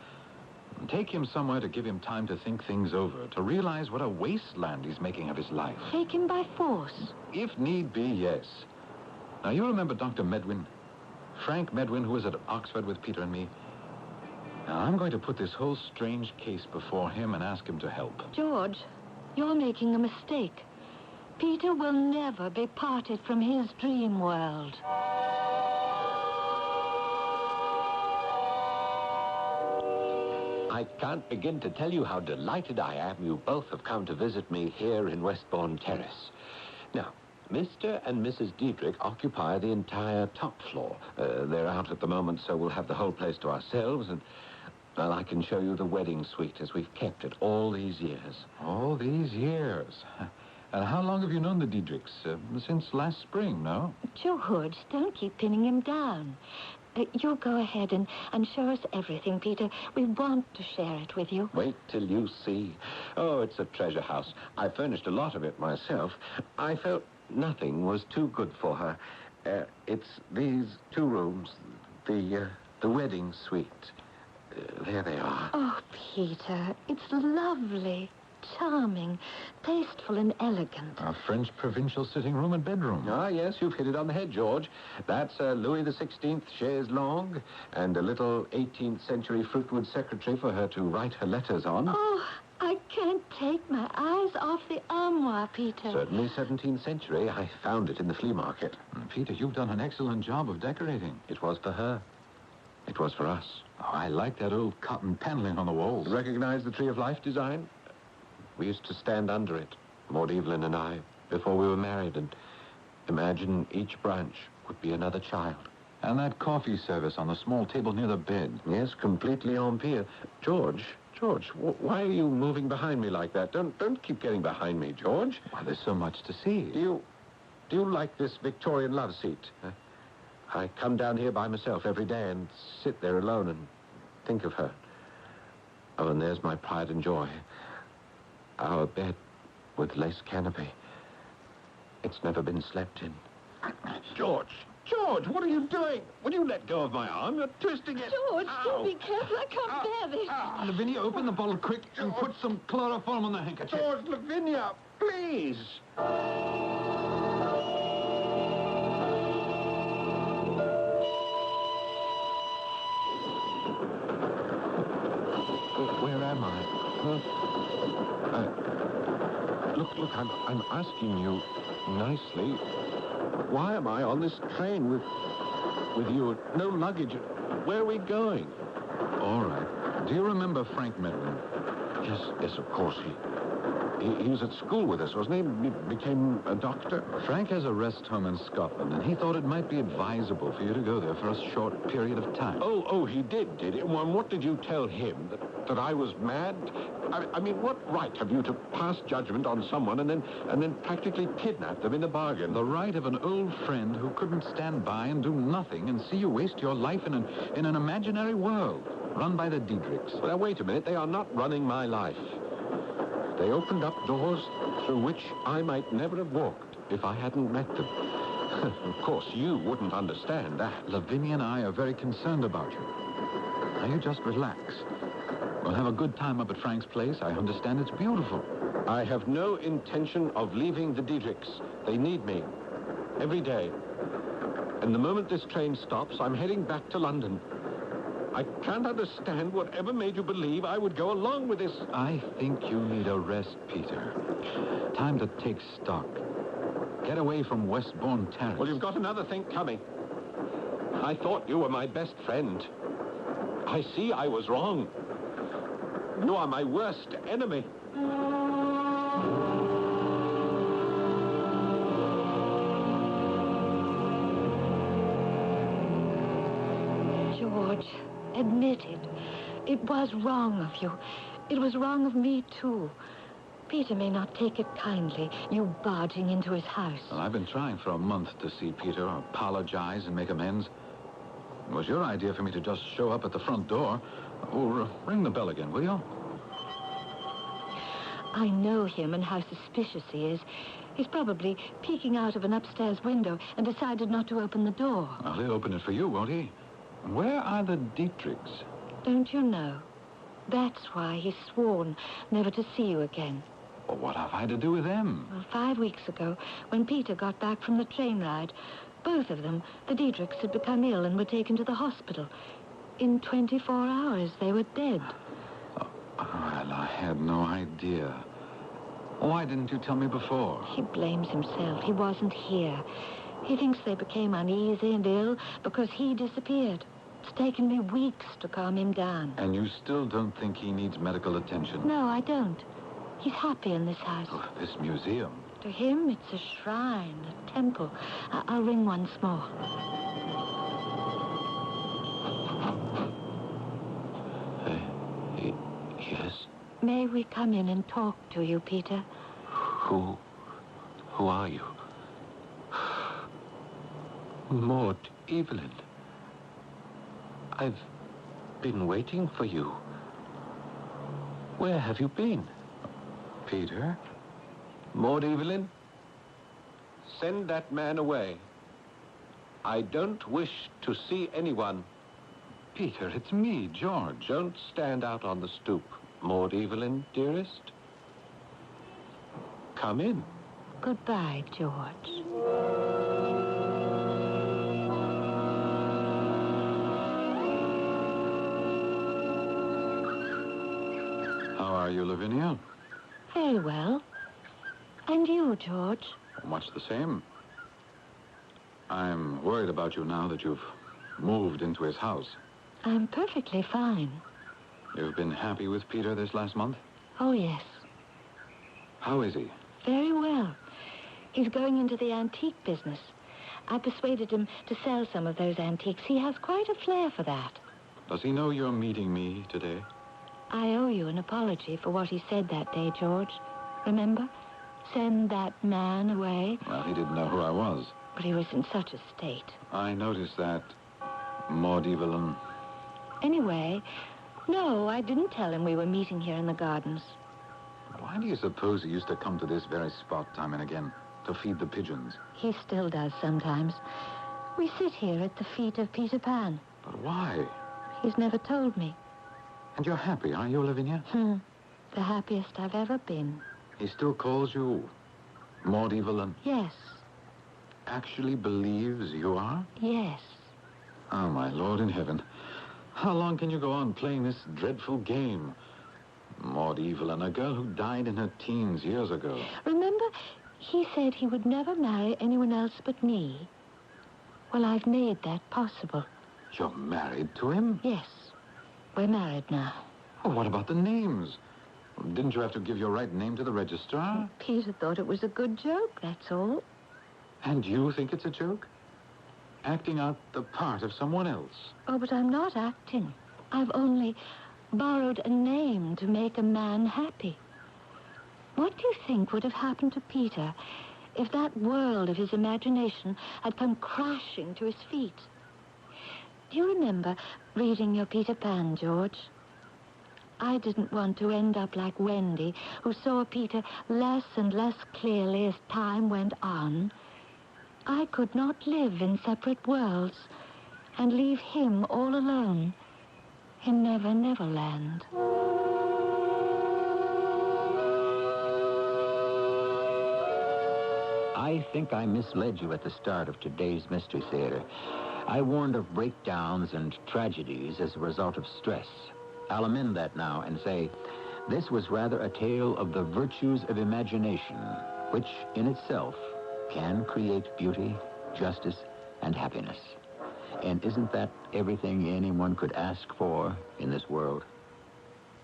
Take him somewhere to give him time to think things over, to realize what a wasteland he's making of his life. Take him by force. If need be, yes. Now, you remember Dr. Medwin? Frank Medwin, who was at Oxford with Peter and me? Now, I'm going to put this whole strange case before him and ask him to help. George, you're making a mistake. Peter will never be parted from his dream world. I can't begin to tell you how delighted I am you both have come to visit me here in Westbourne Terrace. Now, Mr. and Mrs. Diedrich occupy the entire top floor. They're out at the moment, so we'll have the whole place to ourselves, and, well, I can show you the wedding suite as we've kept it all these years. All these years? And how long have you known the Diedrichs? Since last spring, no? George, don't keep pinning him down. You go ahead and show us everything, Peter. We want to share it with you. Wait till you see. Oh, it's a treasure house. I furnished a lot of it myself. I felt nothing was too good for her. It's these 2 rooms, the wedding suite. There they are. Oh, Peter, it's lovely. charming, tasteful and elegant. A French provincial sitting room and bedroom. Ah, yes, you've hit it on the head, George. That's a Louis XVI chaise longue and a little 18th century fruitwood secretary for her to write her letters on. Oh, I can't take my eyes off the armoire, Peter. Certainly 17th century. I found it in the flea market. Peter, you've done an excellent job of decorating. It was for her. It was for us. Oh, I like that old cotton paneling on the walls. Recognize the Tree of Life design? We used to stand under it, Maud-Evelyn and I, before we were married, and imagine each branch would be another child. And that coffee service on the small table near the bed. Yes, completely en pied. George, why are you moving behind me like that? Don't keep getting behind me, George. Why, there's so much to see. Do you like this Victorian love seat? I come down here by myself every day and sit there alone and think of her. Oh, and there's my pride and joy. Our bed with lace canopy. It's never been slept in. George, what are you doing? Will you let go of my arm? You're twisting it. George, Ow. do be careful. I can't bear this. Lavinia, open the bottle quick and put some chloroform on the handkerchief. George, Lavinia, please. Where am I? Look, I'm asking you nicely. Why am I on this train with you? No luggage. Where are we going? All right. Do you remember Frank Medlin? Yes, of course. He was at school with us, wasn't he? He became a doctor. Frank has a rest home in Scotland, and he thought it might be advisable for you to go there for a short period of time. Oh, he did he? Well, what did you tell him? That I was mad? I mean, what right have you to pass judgment on someone and then practically kidnap them in the bargain? The right of an old friend who couldn't stand by and do nothing and see you waste your life in an imaginary world run by the Diedrichs. Well, now, wait a minute. They are not running my life. They opened up doors through which I might never have walked if I hadn't met them. Of course, you wouldn't understand that. Lavinia and I are very concerned about you. Now, you just relax. We'll have a good time up at Frank's place. I understand it's beautiful. I have no intention of leaving the Diedrichs. They need me. Every day. And the moment this train stops, I'm heading back to London. I can't understand whatever made you believe I would go along with this. I think you need a rest, Peter. Time to take stock. Get away from Westbourne Terrace. Well, you've got another thing coming. I thought you were my best friend. I see I was wrong. You are my worst enemy. George, admit it. It was wrong of you. It was wrong of me, too. Peter may not take it kindly, you barging into his house. Well, I've been trying for a month to see Peter, apologize and make amends. It was your idea for me to just show up at the front door. Oh, ring the bell again, will you? I know him and how suspicious he is. He's probably peeking out of an upstairs window and decided not to open the door. Well, he'll open it for you, won't he? Where are the Diedrichs? Don't you know? That's why he's sworn never to see you again. Well, what have I to do with them? Well, 5 weeks ago, when Peter got back from the train ride, both of them, the Diedrichs, had become ill and were taken to the hospital. In 24 hours, they were dead. Well, I had no idea. Why didn't you tell me before? He blames himself. He wasn't here. He thinks they became uneasy and ill because he disappeared. It's taken me weeks to calm him down. And you still don't think he needs medical attention? No, I don't. He's happy in this house. Oh, this museum. To him, it's a shrine, a temple. I'll ring once more. Yes? May we come in and talk to you, Peter? Who are you? Maud-Evelyn. I've been waiting for you. Where have you been? Peter? Maud-Evelyn, send that man away. I don't wish to see anyone. Peter, it's me, George. Don't stand out on the stoop, Maud-Evelyn, dearest. Come in. Goodbye, George. How are you, Lavinia? Very well. And you, George? Much the same. I'm worried about you now that you've moved into his house. I'm perfectly fine. You've been happy with Peter this last month? Oh, yes. How is he? Very well. He's going into the antique business. I persuaded him to sell some of those antiques. He has quite a flair for that. Does he know you're meeting me today? I owe you an apology for what he said that day, George. Remember? Send that man away. Well, he didn't know who I was. But he was in such a state. I noticed that, Maud-Evelyn. Anyway, no, I didn't tell him we were meeting here in the gardens. Why do you suppose he used to come to this very spot time and again to feed the pigeons? He still does sometimes. We sit here at the feet of Peter Pan. But why? He's never told me. And you're happy, are you, Lavinia? The happiest I've ever been. He still calls you Maud-Evelyn? Yes. Actually believes you are? Yes. Oh, my Lord in heaven. How long can you go on playing this dreadful game? Maud-Evelyn, a girl who died in her teens years ago. Remember, he said he would never marry anyone else but me. Well, I've made that possible. You're married to him? Yes. We're married now. Oh, what about the names? Didn't you have to give your right name to the registrar? Peter thought it was a good joke, that's all. And you think it's a joke? Acting out the part of someone else? Oh, but I'm not acting. I've only borrowed a name to make a man happy. What do you think would have happened to Peter if that world of his imagination had come crashing to his feet? Do you remember reading your Peter Pan, George? I didn't want to end up like Wendy, who saw Peter less and less clearly as time went on. I could not live in separate worlds and leave him all alone in Never Never Land. I think I misled you at the start of today's Mystery Theater. I warned of breakdowns and tragedies as a result of stress. I'll amend that now and say this was rather a tale of the virtues of imagination, which in itself can create beauty, justice, and happiness. And isn't that everything anyone could ask for in this world?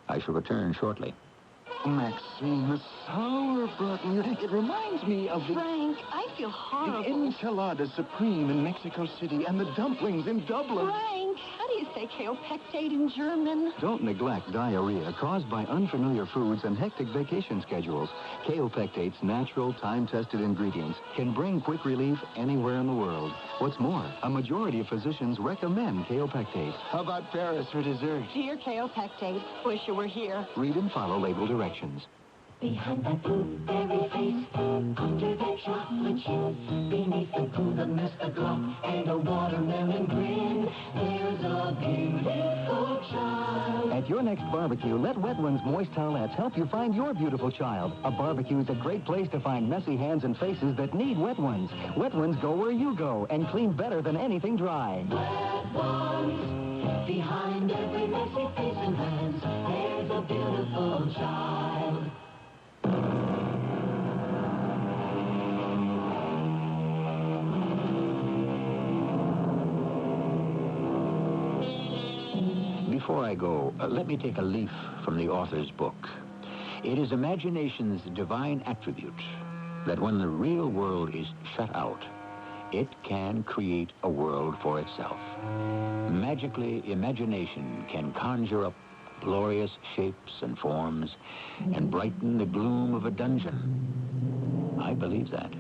I shall return shortly. Maxine, the sauerbraten. It reminds me of the... Frank, I feel horrible. The enchilada supreme in Mexico City and the dumplings in Dublin. Frank, how do you say kaopectate in German? Don't neglect diarrhea caused by unfamiliar foods and hectic vacation schedules. Kaopectate's natural, time-tested ingredients can bring quick relief anywhere in the world. What's more, a majority of physicians recommend kaopectate. How about Paris for dessert? Dear kaopectate, wish you were here. Read and follow label directions. Behind that blueberry face, under that chocolate chin, beneath the blue, the mist, the glum, and a watermelon grin, there's a beautiful child. At your next barbecue, let Wet Ones moist towelettes help you find your beautiful child. A barbecue is a great place to find messy hands and faces that need Wet Ones. Wet Ones go where you go and clean better than anything dry. Wet Ones, behind every messy face and hands, there's a beautiful child. Before I go, let me take a leaf from the author's book. It is imagination's divine attribute that when the real world is shut out, it can create a world for itself. Magically, imagination can conjure up glorious shapes and forms and brighten the gloom of a dungeon. I believe that.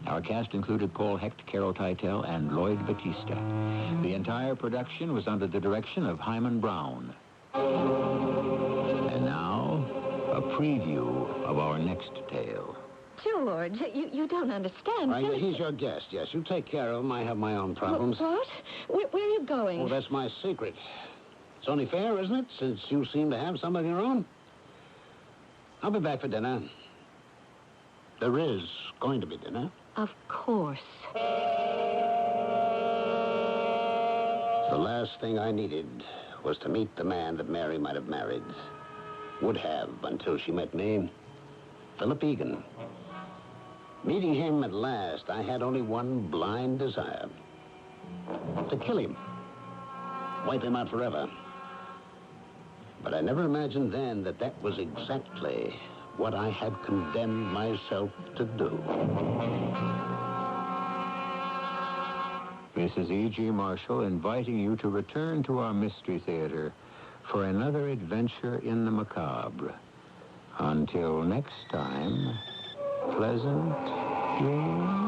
Our cast included Paul Hecht, Carol Teitel, and Lloyd Batista. The entire production was under the direction of Hyman Brown. And now, a preview of our next tale. George, you don't understand. He's your guest, yes. You take care of him. I have my own problems. What? Where are you going? Oh, that's my secret. It's only fair, isn't it, since you seem to have some of your own? I'll be back for dinner. There is going to be dinner. Of course. The last thing I needed was to meet the man that Mary might have married. Would have until she met me. Philip Egan. Meeting him at last, I had only one blind desire. To kill him. Wipe him out forever. But I never imagined then that that was exactly what I had condemned myself to do. This is E.G. Marshall inviting you to return to our Mystery Theater for another adventure in the macabre. Until next time, pleasant dreams.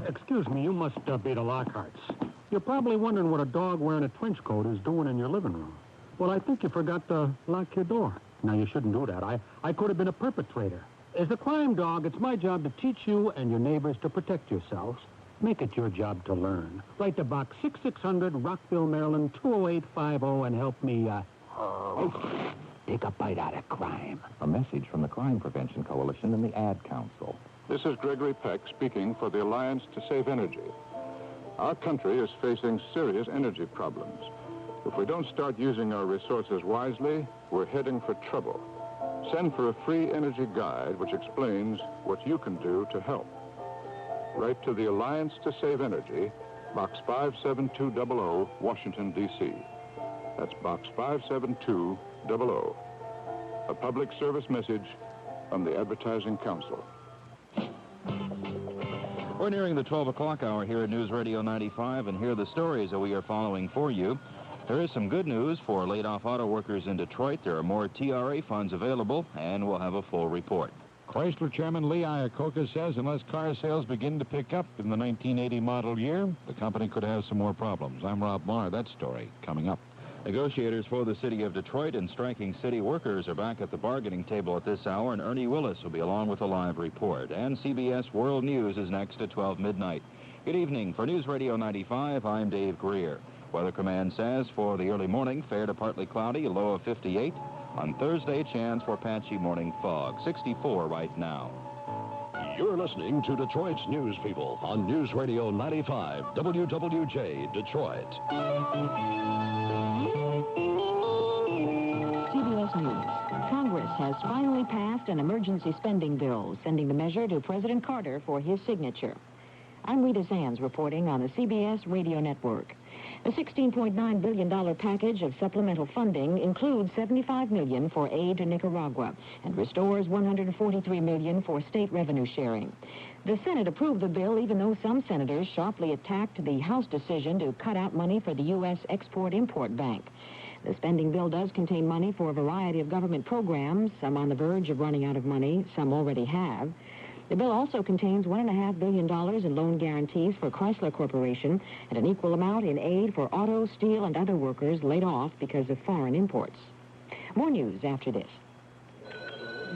Excuse me, you must be the Lockharts. You're probably wondering what a dog wearing a trench coat is doing in your living room. Well, I think you forgot to lock your door. Now, you shouldn't do that. I could have been a perpetrator. As the crime dog, it's my job to teach you and your neighbors to protect yourselves. Make it your job to learn. Write to Box 6600, Rockville, Maryland, 20850, and help me, take a bite out of crime. A message from the Crime Prevention Coalition and the Ad Council. This is Gregory Peck speaking for the Alliance to Save Energy. Our country is facing serious energy problems. If we don't start using our resources wisely, we're heading for trouble. Send for a free energy guide which explains what you can do to help. Write to the Alliance to Save Energy, Box 57200, Washington, D.C. That's Box 57200. A public service message from the Advertising Council. We're nearing the 12 o'clock hour here at News Radio 95, and here are the stories that we are following for you. There is some good news for laid-off auto workers in Detroit. There are more TRA funds available, and we'll have a full report. Chrysler Chairman Lee Iacocca says unless car sales begin to pick up in the 1980 model year, the company could have some more problems. I'm Rob Marr. That story coming up. Negotiators for the city of Detroit and striking city workers are back at the bargaining table at this hour, and Ernie Willis will be along with a live report. And CBS World News is next at 12 midnight. Good evening. For News Radio 95, I'm Dave Greer. Weather Command says for the early morning, fair to partly cloudy, a low of 58. On Thursday, chance for patchy morning fog, 64 right now. You're listening to Detroit's News People on News Radio 95, WWJ, Detroit. CBS News. Congress has finally passed an emergency spending bill, sending the measure to President Carter for his signature. I'm Rita Sands reporting on the CBS Radio Network. The $16.9 billion package of supplemental funding includes $75 million for aid to Nicaragua and restores $143 million for state revenue sharing. The Senate approved the bill even though some senators sharply attacked the House decision to cut out money for the U.S. Export-Import Bank. The spending bill does contain money for a variety of government programs, some on the verge of running out of money, some already have. The bill also contains $1.5 billion in loan guarantees for Chrysler Corporation and an equal amount in aid for auto, steel, and other workers laid off because of foreign imports. More news after this.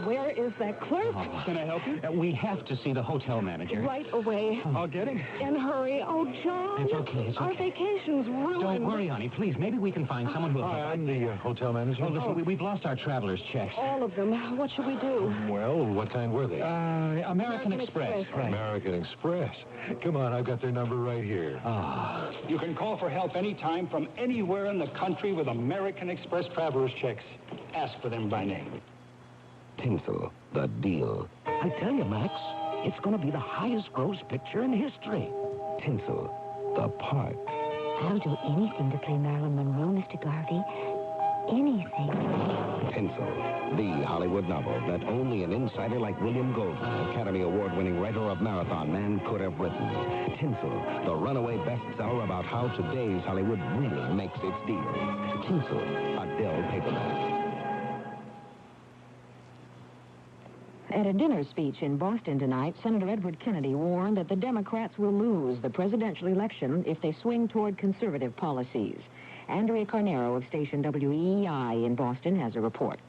Where is that clerk? Can I help you? We have to see the hotel manager. Right away. I'll get him. And hurry. Oh, John. It's okay. Our vacation's ruined. Don't worry, honey. Please, maybe we can find someone who... Hi, I'm the hotel manager. Oh, listen, we've lost our traveler's checks. All of them. What should we do? Well, what kind were they? American Express. Right. American Express. Come on, I've got their number right here. You can call for help anytime from anywhere in the country with American Express traveler's checks. Ask for them by name. Tinsel, the deal. I tell you, Max, it's going to be the highest gross picture in history. Tinsel, the part. I'll do anything to play Marilyn Monroe, Mr. Garvey. Anything. Tinsel, the Hollywood novel that only an insider like William Golden, Academy Award-winning writer of Marathon Man, could have written. Tinsel, the runaway bestseller about how today's Hollywood really makes its deal. Tinsel, a Dell paperback. At a dinner speech in Boston tonight, Senator Edward Kennedy warned that the Democrats will lose the presidential election if they swing toward conservative policies. Andrea Carnero of station WEEI in Boston has a report.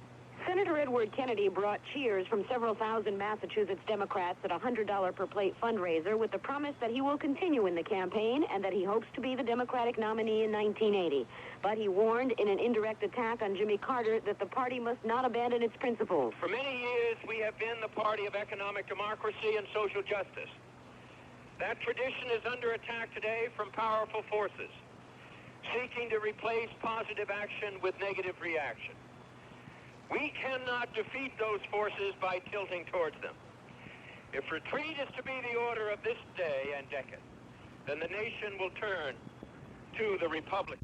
Senator Edward Kennedy brought cheers from several thousand Massachusetts Democrats at a $100 per plate fundraiser with the promise that he will continue in the campaign and that he hopes to be the Democratic nominee in 1980. But he warned in an indirect attack on Jimmy Carter that the party must not abandon its principles. For many years, we have been the party of economic democracy and social justice. That tradition is under attack today from powerful forces, seeking to replace positive action with negative reaction. We cannot defeat those forces by tilting towards them. If retreat is to be the order of this day and decade, then the nation will turn to the Republic.